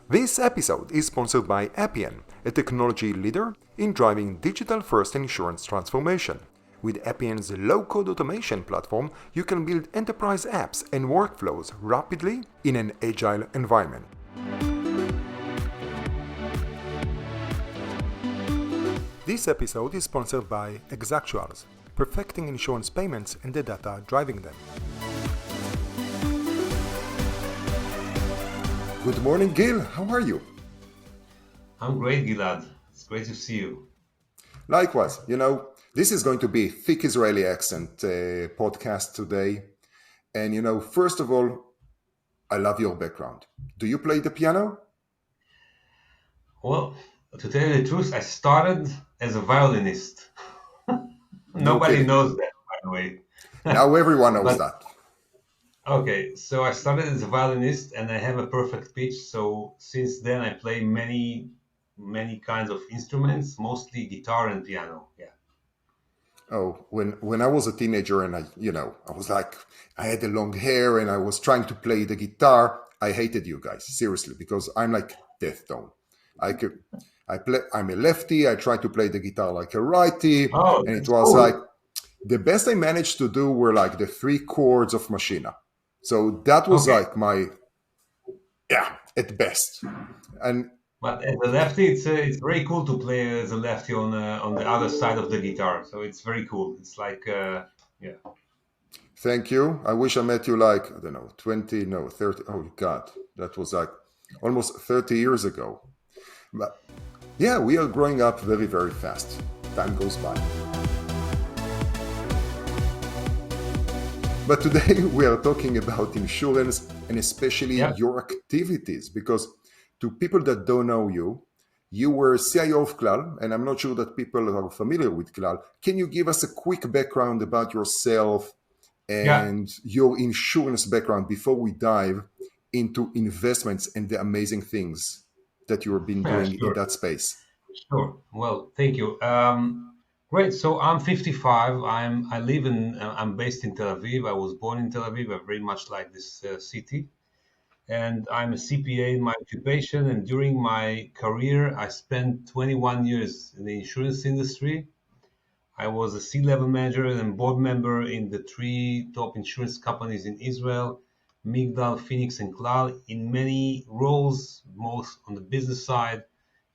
This episode is sponsored by Appian, a technology leader in driving digital-first insurance transformation. With Appian's low-code automation platform, you can build enterprise apps and workflows rapidly in an agile environment. This episode is sponsored by Exactuals, perfecting insurance payments and the data driving them. Good morning, Gil. How are you? I'm great, Gilad. It's great to see you. Likewise. This is going to be a thick Israeli accent podcast today. And, first of all, I love your background. Do you play the piano? Well, to tell you the truth, I started as a violinist. Nobody kidding. knows that, by the way. Now everyone knows that. Okay, so I started as a violinist and I have a perfect pitch. So since then I play many kinds of instruments, mostly guitar and piano. Yeah. Oh, when I was a teenager and I was like, I had the long hair and I was trying to play the guitar, I hated you guys, seriously, because I'm like death tone. I'm a lefty, I try to play the guitar like a righty, and it was cool. Like, the best I managed to do were like the 3 chords of Machina. So that was like at best. But as a lefty, it's very cool to play as a lefty on the other side of the guitar. So it's very cool. It's like, Thank you. I wish I met you like, I don't know, 30. Oh, God. That was like almost 30 years ago. But yeah, we are growing up very, very fast. Time goes by. But today we are talking about insurance and especially your activities, because to people that don't know you, you were CIO of Klal, and I'm not sure that people are familiar with Klal. Can you give us a quick background about yourself and your insurance background before we dive into investments and the amazing things that you have been doing in that space? Sure. Well, thank you. Great. So I'm 55. I'm based in Tel Aviv. I was born in Tel Aviv. I very much like this city. And I'm a CPA in my occupation. And during my career, I spent 21 years in the insurance industry. I was a C-level manager and board member in the 3 top insurance companies in Israel, Migdal, Phoenix, and Klal, in many roles, most on the business side,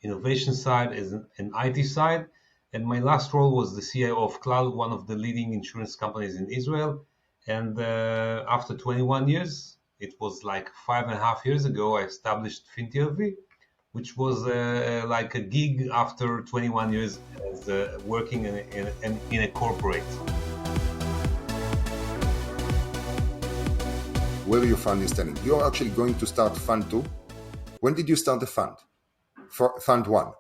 innovation side, and IT side. And my last role was the CIO of Klal, one of the leading insurance companies in Israel. And after 21 years, it was like 5.5 years ago, I established FinTLV, which was like a gig after 21 years as working in a corporate. Where your fund is standing? You're actually going to start Fund 2. When did you start the fund? For Fund 1?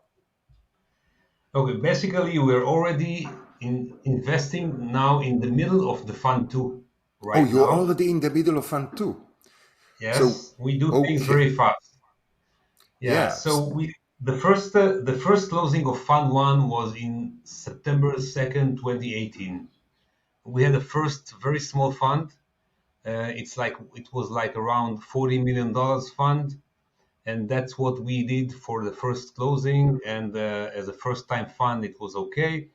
Okay, basically we're already investing now in the middle of the Fund 2 right now. Oh, you're already in the middle of Fund 2? Yes, so, we do things very fast. Yeah. So the first closing of Fund 1 was in September 2nd, 2018. We had a first very small fund. It was like around $40 million fund. And that's what we did for the first closing. And as a first-time fund, it was okay.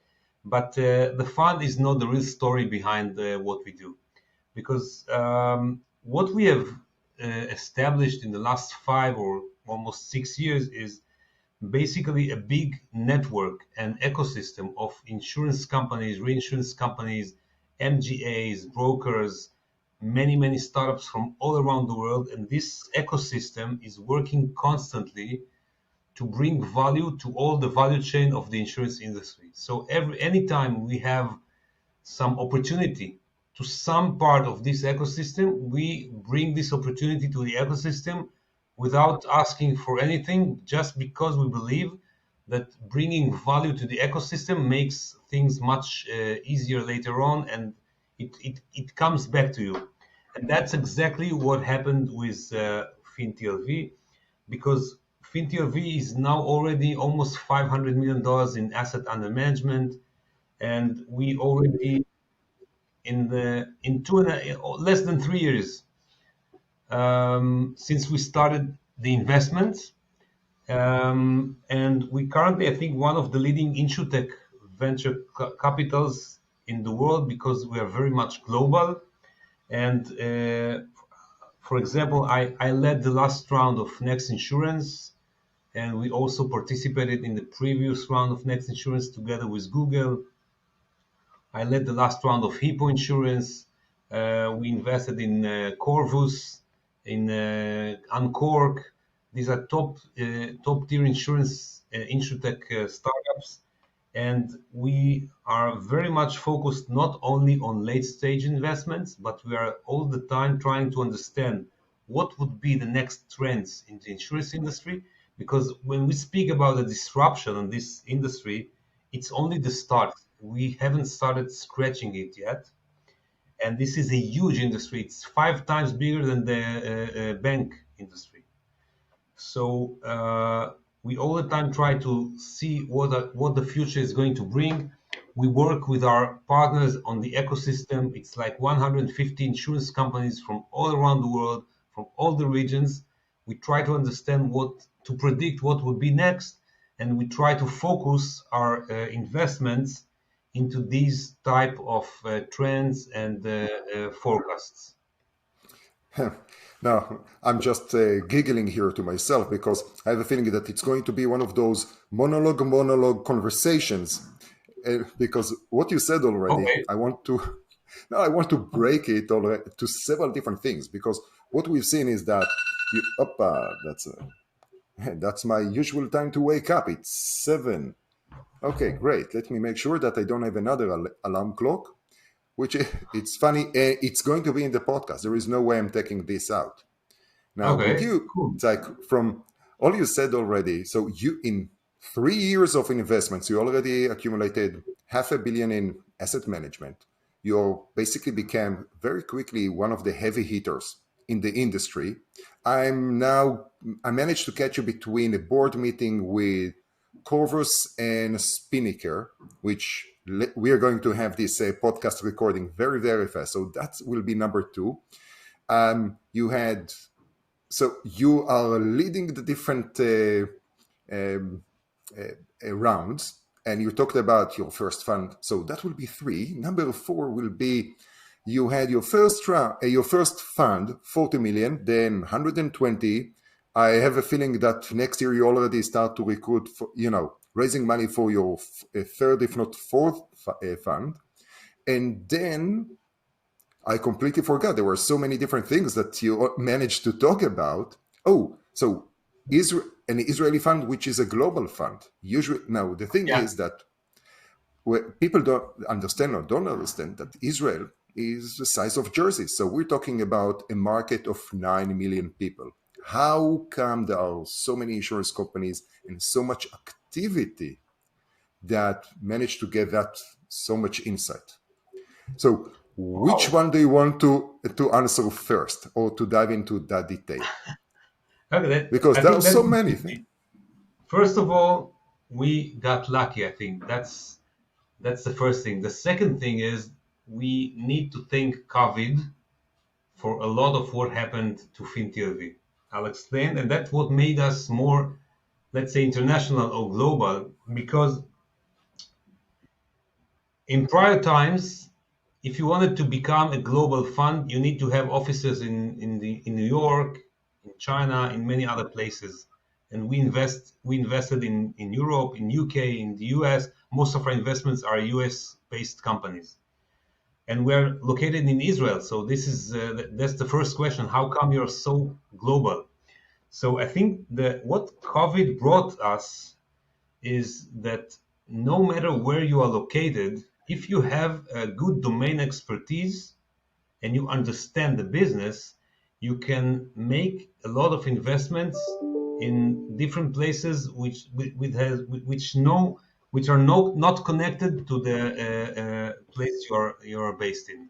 But the fund is not the real story behind what we do. Because what we have established in the last 5 or almost 6 years is basically a big network and ecosystem of insurance companies, reinsurance companies, MGAs, brokers, many startups from all around the world, and this ecosystem is working constantly to bring value to all the value chain of the insurance industry. So anytime we have some opportunity to some part of this ecosystem, we bring this opportunity to the ecosystem without asking for anything, just because we believe that bringing value to the ecosystem makes things much easier later on, and it comes back to you. And that's exactly what happened with FinTLV, because FinTLV is now already almost $500 million in asset under management, and we already in less than 3 years since we started the investments. And we currently, I think, one of the leading InsurTech venture capitals in the world, because we are very much global. And for example, I led the last round of Next Insurance, and we also participated in the previous round of Next Insurance together with Google. I led the last round of Hippo Insurance. We invested in Corvus, in Unqork. These are top tier InsurTech startups, and we are very much focused not only on late stage investments, but we are all the time trying to understand what would be the next trends in the insurance industry. Because when we speak about the disruption in this industry, it's only the start. We haven't started scratching it yet. And this is a huge industry. It's 5 times bigger than the bank industry. So we all the time try to see what the future is going to bring. We work with our partners on the ecosystem. It's like 150 insurance companies from all around the world, from all the regions. We try to understand to predict what would be next, and we try to focus our investments into these type of trends and forecasts. Now, I'm just giggling here to myself because I have a feeling that it's going to be one of those monologue conversations. Because what you said already, Okay. I want to break it already to several different things, because what we've seen is that that's my usual time to wake up. It's 7. Okay, great. Let me make sure that I don't have another alarm clock. Which it's funny, it's going to be in the podcast. There is no way I'm taking this out. Now, Okay, with you, cool. it's like from all you said already. So you, in 3 years of investments, you already accumulated $500 million in asset management. You basically became very quickly one of the heavy hitters in the industry. I managed to catch you between a board meeting with Corvus and Spinnaker, which we are going to have this podcast recording very, very fast. So that will be number 2. So you are leading the different rounds, and you talked about your first fund. So that will be 3. Number 4 will be you had your first fund, 40 million, then 120. I have a feeling that next year you already start to recruit for, raising money for your third, if not fourth fund. And then I completely forgot. There were so many different things that you managed to talk about. Oh, so an Israeli fund, which is a global fund. Usually, now the thing is that people don't understand that Israel is the size of Jersey. So we're talking about a market of 9 million people. How come there are so many insurance companies and so much activity that managed to get that so much insight? So which one do you want to answer first, or to dive into that detail? Okay, because there are so many things. First of all, we got lucky. I think that's the first thing. The second thing is we need to thank COVID for a lot of what happened to FinTLV. I'll explain, and that's what made us more, let's say, international or global, because in prior times, if you wanted to become a global fund, you need to have offices in New York, in China, in many other places. And we invested in Europe, in UK, in the US. Most of our investments are US based companies. And we're located in Israel. So this is that's the first question. How come you're so global? So I think that what COVID brought us is that no matter where you are located, if you have a good domain expertise and you understand the business, you can make a lot of investments in different places which are not connected to the place you're based in.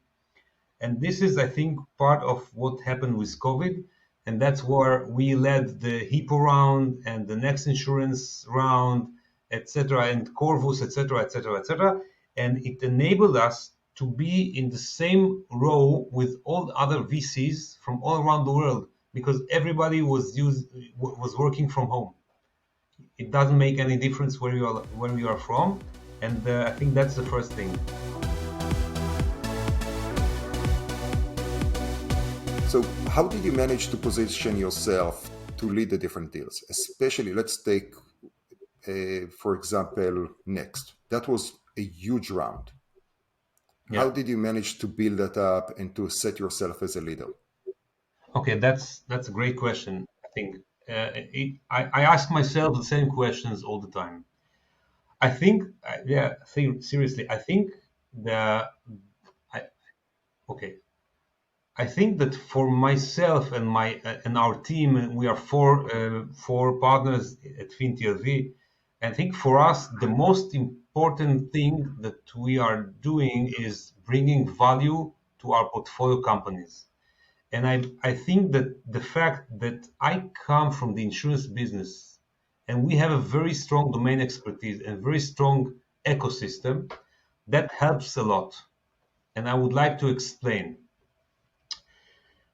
And this is, I think, part of what happened with COVID. And that's where we led the Hippo round and the Next Insurance round, etc., and Corvus, etc., etc., etc. And it enabled us to be in the same row with all the other VCs from all around the world, because everybody was working from home. It doesn't make any difference where you are from, and I think that's the first thing. So how did you manage to position yourself to lead the different deals? Especially, let's take, for example, Next. That was a huge round. Yeah. How did you manage to build that up and to set yourself as a leader? Okay, that's a great question. I think I ask myself the same questions all the time. I think, seriously, I think I think that for myself and and our team, we are four partners at FinTLV. I think for us, the most important thing that we are doing is bringing value to our portfolio companies. And I think that the fact that I come from the insurance business and we have a very strong domain expertise and very strong ecosystem, that helps a lot. And I would like to explain.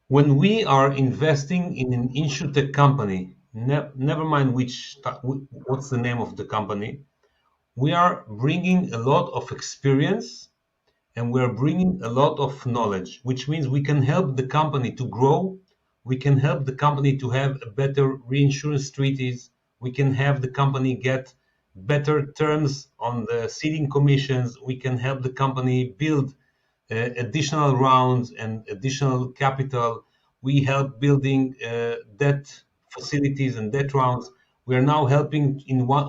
When we are investing in an InsurTech company, never mind what's the name of the company, we are bringing a lot of experience and we are bringing a lot of knowledge, which means we can help the company to grow. We can help the company to have better reinsurance treaties. We can have the company get better terms on the ceding commissions. We can help the company build additional rounds and additional capital. We help building debt facilities and debt rounds. We are now helping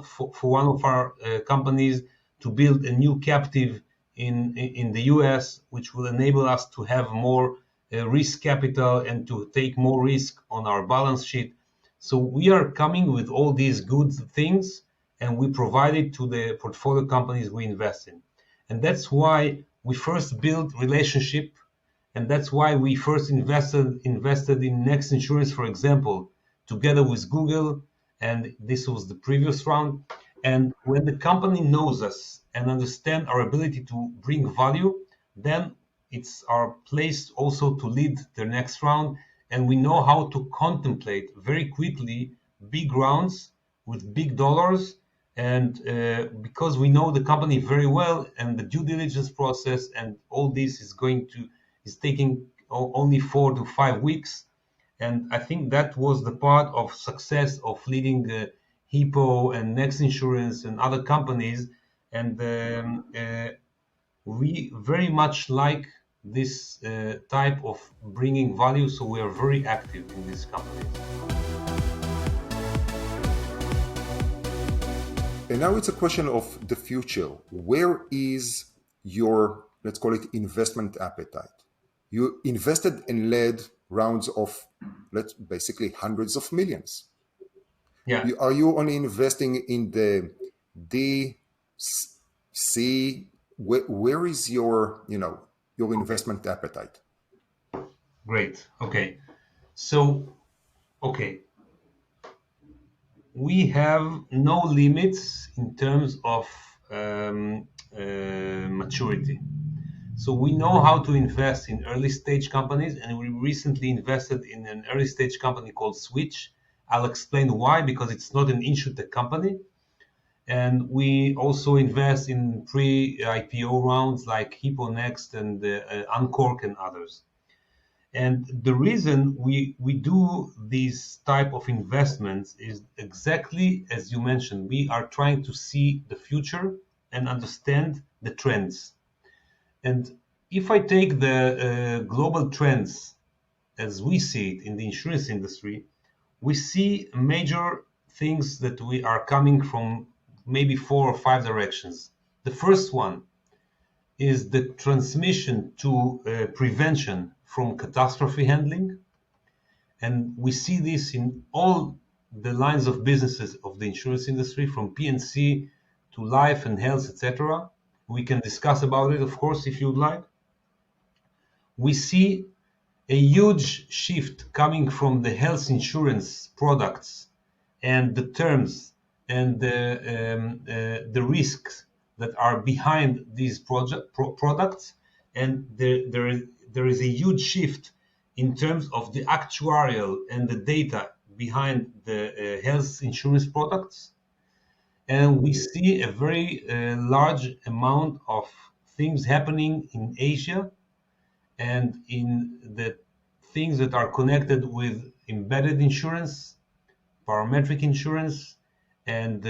for one of our companies to build a new captive in the US, which will enable us to have more risk capital and to take more risk on our balance sheet. So we are coming with all these good things and we provide it to the portfolio companies we invest in. And that's why we first build relationship, and that's why we first invested in Next Insurance, for example, together with Google, and this was the previous round. And when the company knows us and understand our ability to bring value, then it's our place also to lead the next round, and we know how to contemplate very quickly big rounds with big dollars. And because we know the company very well and the due diligence process and all this is taking only 4 to 5 weeks. And I think that was the part of success of leading Hippo and Next Insurance and other companies. And we very much like this type of bringing value. So we are very active in this company. And now it's a question of the future. Where is your, let's call it, investment appetite? You invested and led rounds of, basically hundreds of millions. Yeah. Are you only investing in the D, C? Where is your investment appetite? Great. Okay. So, we have no limits in terms of maturity. So we know how to invest in early stage companies, and we recently invested in an early stage company called Sweetch. I'll explain why, because it's not an InsurTech company. And we also invest in pre-IPO rounds like Hippo Next and Unqork and others. And the reason we do these type of investments is exactly as you mentioned. We are trying to see the future and understand the trends. And if I take the global trends as we see it in the insurance industry, we see major things that we are coming from maybe 4 or 5 directions. The first one is the transmission to prevention from catastrophe handling. And we see this in all the lines of businesses of the insurance industry, from P&C to life and health, etc. We can discuss about it, of course, if you'd like. We see a huge shift coming from the health insurance products and the terms and the risks that are behind these products and there is a huge shift in terms of the actuarial and the data behind the health insurance products. And we see a very large amount of things happening in Asia and in the things that are connected with embedded insurance, parametric insurance, and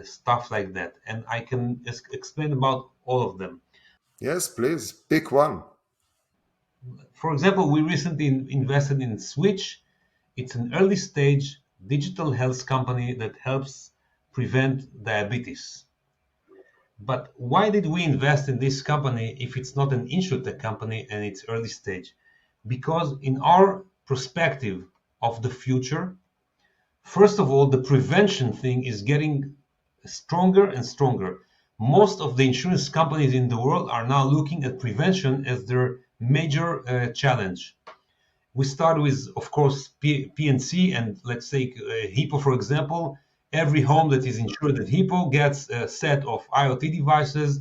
stuff like that. And I can explain about all of them. Yes, please pick one. For example, we recently invested in Sweetch. It's an early stage digital health company that helps prevent diabetes. But why did we invest in this company if it's not an InsurTech company and it's early stage? Because in our perspective of the future, first of all, the prevention thing is getting stronger and stronger. Most of the insurance companies in the world are now looking at prevention as their major challenge. We start with, of course, PNC, and let's take Hippo, for example. Every home that is insured at Hippo gets a set of IoT devices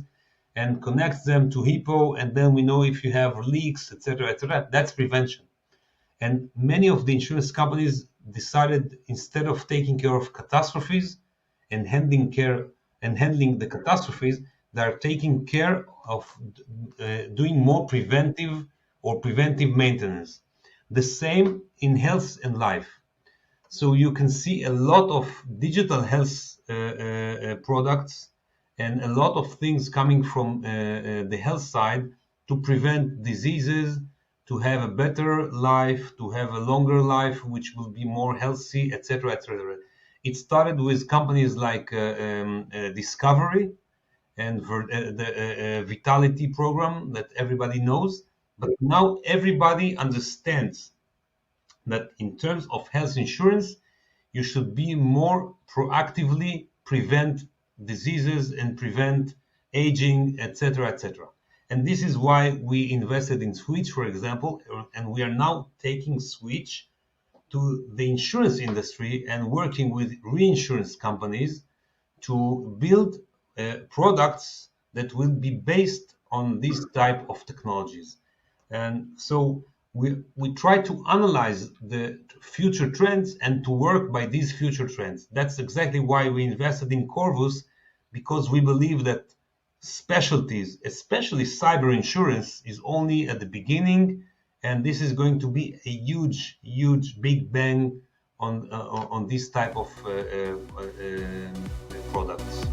and connects them to Hippo, and then we know if you have leaks, etc., etc. That's prevention. And many of the insurance companies decided, instead of taking care of catastrophes and handling the catastrophes, they are taking care of doing more preventive maintenance. The same in health and life. So you can see a lot of digital health products and a lot of things coming from the health side to prevent diseases, to have a better life, to have a longer life, which will be more healthy, etc., etc. It started with companies like Discovery and the Vitality program that everybody knows. But now everybody understands that in terms of health insurance, you should be more proactively prevent diseases and prevent aging, etc., etc. And this is why we invested in Sweetch, for example, and we are now taking Sweetch to the insurance industry and working with reinsurance companies to build products that will be based on this type of technologies. And so we try to analyze the future trends and to work by these future trends. That's exactly why we invested in Corvus, because we believe that specialties, especially cyber insurance, is only at the beginning, and this is going to be a huge big bang on this type of products.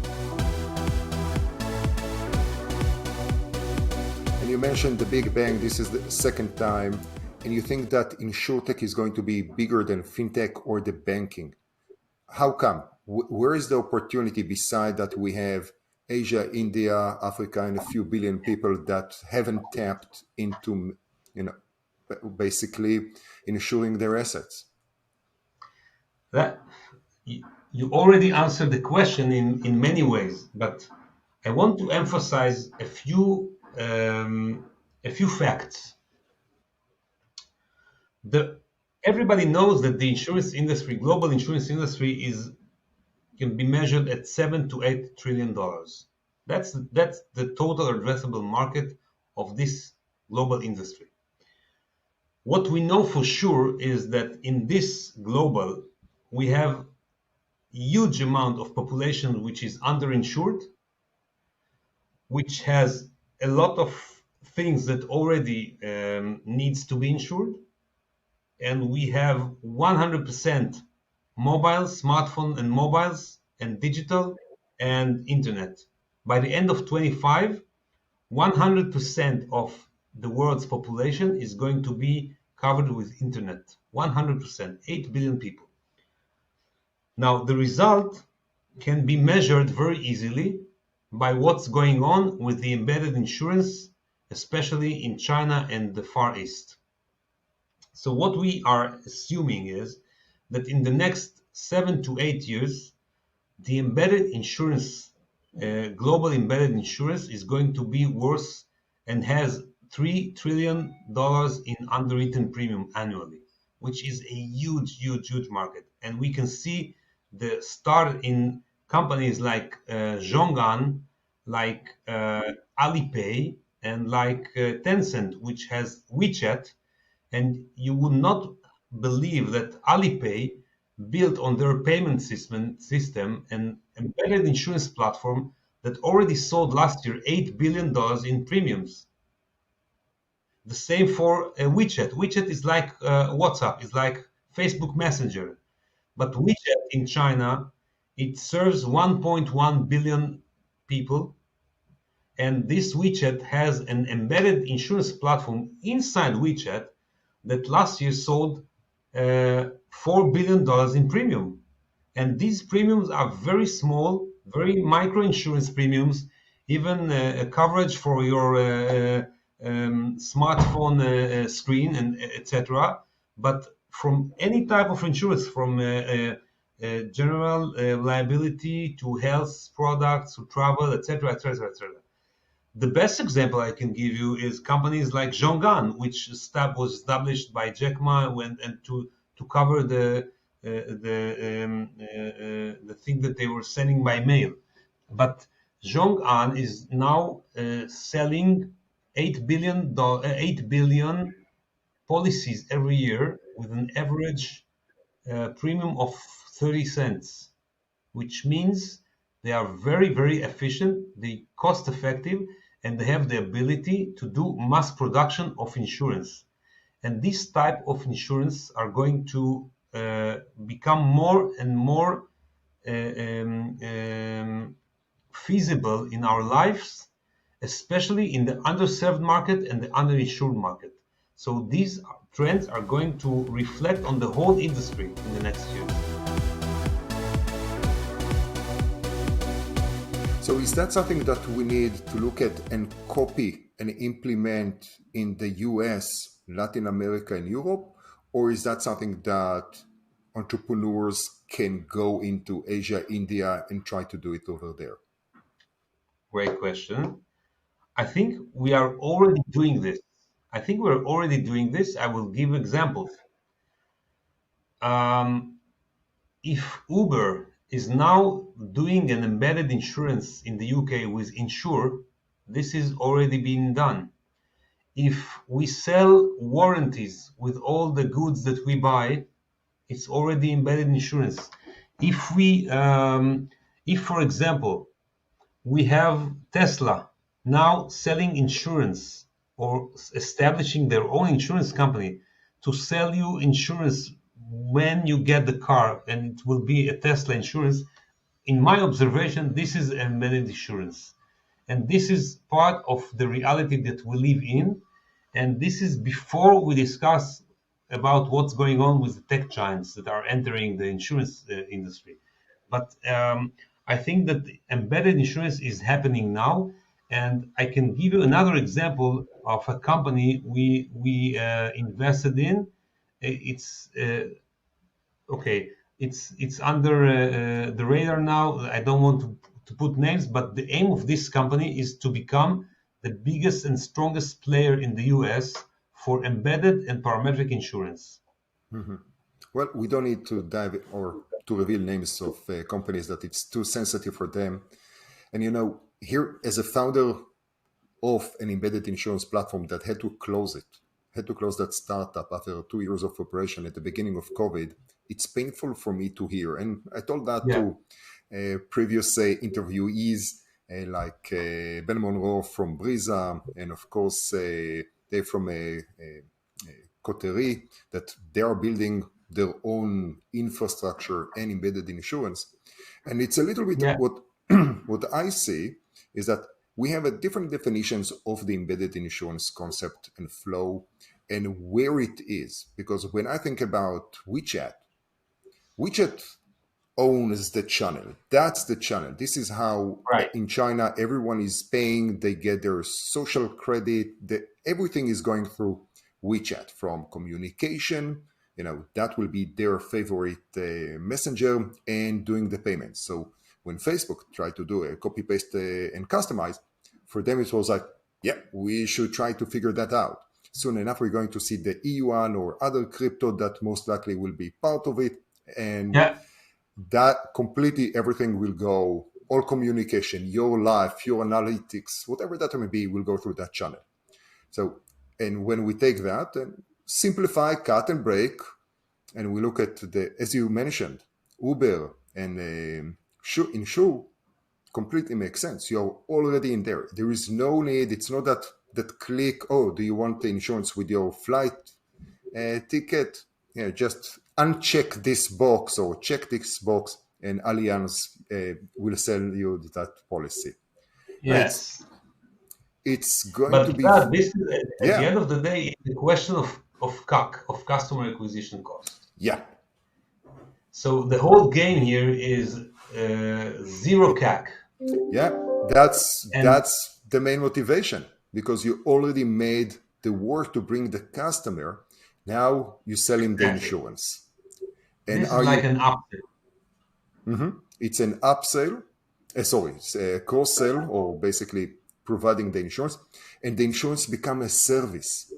And you mentioned the Big Bang. This is the second time. And you think that InsurTech is going to be bigger than FinTech or the banking. How come? Where is the opportunity beside that we have Asia, India, Africa, and a few billion people that haven't tapped into, basically insuring their assets? That you already answered the question in many ways, but I want to emphasize a few facts. Everybody knows that the insurance industry, global insurance industry, can be measured at $7 to $8 trillion. That's the total addressable market of this global industry. What we know for sure is that in this global, we have huge amount of population which is underinsured, which has a lot of things that already needs to be insured, and we have 100% mobiles, smartphone and mobiles, and digital and internet. By the end of 25, 100% of the world's population is going to be covered with internet. 100%, 8 billion people. Now, the result can be measured very easily by what's going on with the embedded insurance, especially in China and the Far East. So what we are assuming is that in the next 7 to 8 years, the embedded insurance, global embedded insurance, is going to be worth and has $3 trillion in underwritten premium annually, which is a huge market. And we can see the start in companies like Zhonggan, like Alipay, and like Tencent, which has WeChat, and you would not believe that Alipay built on their payment system an embedded insurance platform that already sold last year $8 billion in premiums. The same for WeChat. WeChat is like WhatsApp, is like Facebook Messenger. But WeChat in China, it serves 1.1 billion people. And this WeChat has an embedded insurance platform inside WeChat that last year sold $4 billion in premium. And these premiums are very small, very micro insurance premiums, even a coverage for your smartphone screen, and etc. But from any type of insurance, from general liability to health products to travel, etc., etc., etc. The best example I can give you is companies like Zhonggan, which was established by Jack Ma and to cover the thing that they were sending by mail. But Zhong'an is now selling 8 billion policies every year with an average premium of 30 cents, which means they are very, very efficient, they cost effective, and they have the ability to do mass production of insurance. And this type of insurance are going to become more and more feasible in our lives, especially in the underserved market and the underinsured market. So these trends are going to reflect on the whole industry in the next years. So is that something that we need to look at and copy and implement in the US, Latin America, and Europe? Or is that something that entrepreneurs can go into Asia, India, and try to do it over there? Great question. I think we are already doing this. I will give examples. If Uber is now doing an embedded insurance in the UK with Insure, this is already being done. If we sell warranties with all the goods that we buy, it's already embedded insurance. If for example, we have Tesla now selling insurance or establishing their own insurance company to sell you insurance when you get the car, and it will be a Tesla insurance. In my observation, this is embedded insurance. And this is part of the reality that we live in. And this is before we discuss about what's going on with the tech giants that are entering the insurance industry. But I think that embedded insurance is happening now. And I can give you another example of a company we invested in. It's it's under the radar now. I don't want to put names, but the aim of this company is to become the biggest and strongest player in the US for embedded and parametric insurance. Mm-hmm. Well, we don't need to dive or to reveal names of companies that it's too sensitive for them. And here, as a founder of an embedded insurance platform that had to close that startup after 2 years of operation at the beginning of COVID, it's painful for me to hear. And I told that to previous interviewees like Ben Monroe from Brisa, and of course they from Coterie, that they are building their own infrastructure and embedded insurance. And it's a little bit what I see is that we have a different definitions of the embedded insurance concept and flow and where it is. Because when I think about WeChat owns the channel. That's the channel. This is how in China everyone is paying. They get their social credit. Everything is going through WeChat, from communication. That will be their favorite messenger, and doing the payments. So when Facebook tried to do a copy paste and customize, for them it was like, we should try to figure that out. Soon enough, we're going to see the E1 or other crypto that most likely will be part of it. And that completely everything will go all communication, your life, your analytics, whatever that may be, will go through that channel. So, and when we take that and simplify, cut and break, and we look at the, as you mentioned, Uber and Insure, completely makes sense. You're already in there. There is no need. It's not that click, oh, do you want the insurance with your flight ticket? Yeah, just uncheck this box or check this box, and Allianz will sell you that policy. Yes. It's going but to be. But this is, at the end of the day, it's a question of CAC, of customer acquisition cost. Yeah. So the whole game here is zero CAC. Yeah, that's the main motivation, because you already made the work to bring the customer. Now you sell him the insurance. And this is like an upsell. It's an upsell. It's a cross-sell, or basically providing the insurance, and the insurance become a service.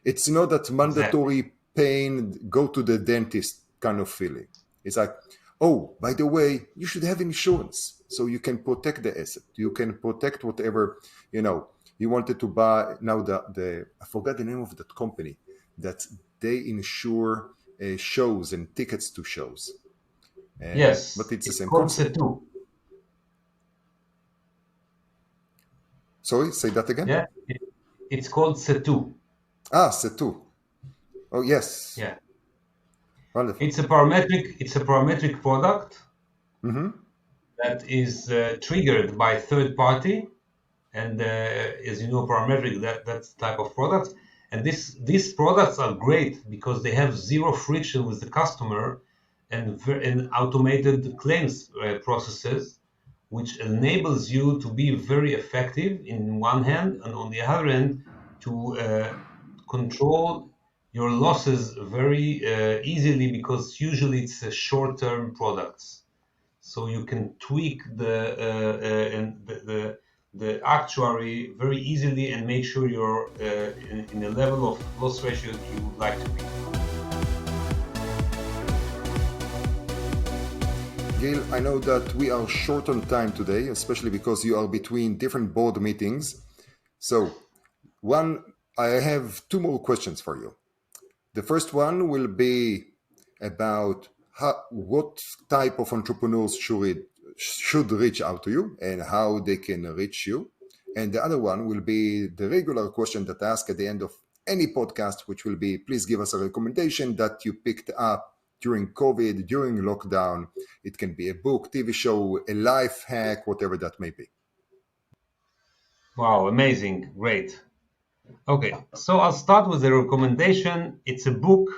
It's not that mandatory paying, go to the dentist kind of feeling. It's like, oh, by the way, you should have insurance so you can protect the asset. You can protect whatever, you wanted to buy. Now I forgot the name of that company that they insure shows and tickets to shows. Yes, but it's the same concept. Setu. Sorry, say that again. Yeah, it's called Setu. Setu. Oh yes. Yeah. Wonderful. It's a parametric product that is triggered by third party, and as you know, parametric that's the type of product. And these products are great because they have zero friction with the customer and automated claims processes, which enables you to be very effective in one hand, and on the other hand, to control your losses very easily, because usually it's short-term products. So you can tweak the actuary very easily and make sure you're in a level of loss ratio that you would like to be. Gil, I know that we are short on time today, especially because you are between different board meetings. So I have two more questions for you. The first one will be about what type of entrepreneurs should reach out to you and how they can reach you. And the other one will be the regular question that I ask at the end of any podcast, which will be, please give us a recommendation that you picked up during COVID, during lockdown. It can be a book, TV show, a life hack, whatever that may be. Wow, amazing. Great. Okay, so I'll start with a recommendation. It's a book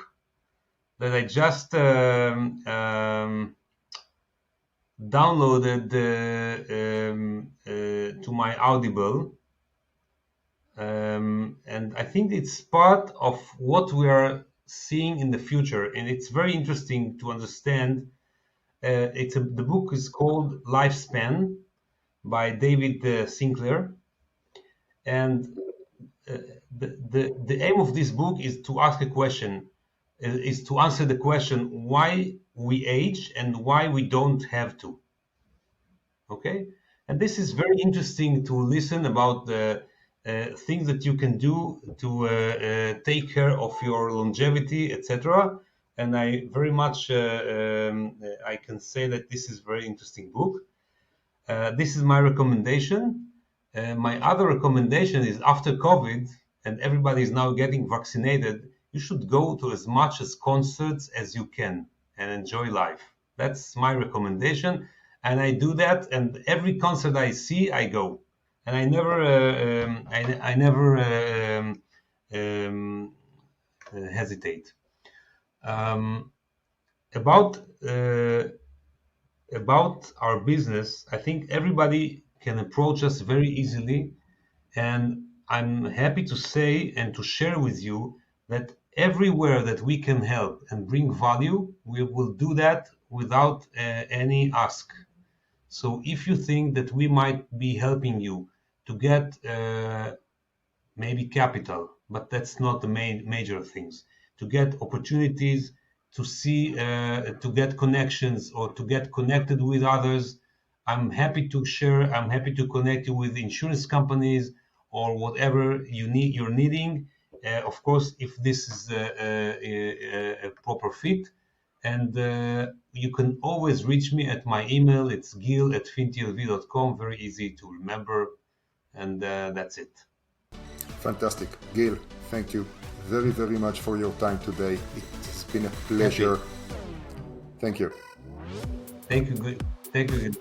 that I just downloaded to my Audible. And I think it's part of what we are seeing in the future. And it's very interesting to understand. The book is called Lifespan by David Sinclair. And the aim of this book is to ask a question, is to answer the question why we age and why we don't have to. Okay, and this is very interesting to listen about the things that you can do to take care of your longevity, etc. And I very much I can say that this is a very interesting book. This is my recommendation. My other recommendation is, after COVID and everybody is now getting vaccinated, you should go to as much as concerts as you can and enjoy life. That's my recommendation, and I do that. And every concert I see, I go, and I never hesitate. About our business, I think everybody can approach us very easily, and I'm happy to say and to share with you that everywhere that we can help and bring value, we will do that without any ask. So if you think that we might be helping you to get maybe capital, but that's not the major things, to get opportunities, to see, to get connections, or to get connected with others, I'm happy to share. I'm happy to connect you with insurance companies or whatever you're needing. Of course, if this is a proper fit. And you can always reach me at my email. It's gil@fintlv.com. Very easy to remember. And that's it. Fantastic. Gil, thank you very, very much for your time today. It's been a pleasure. Thank you. Thank you. Thank you.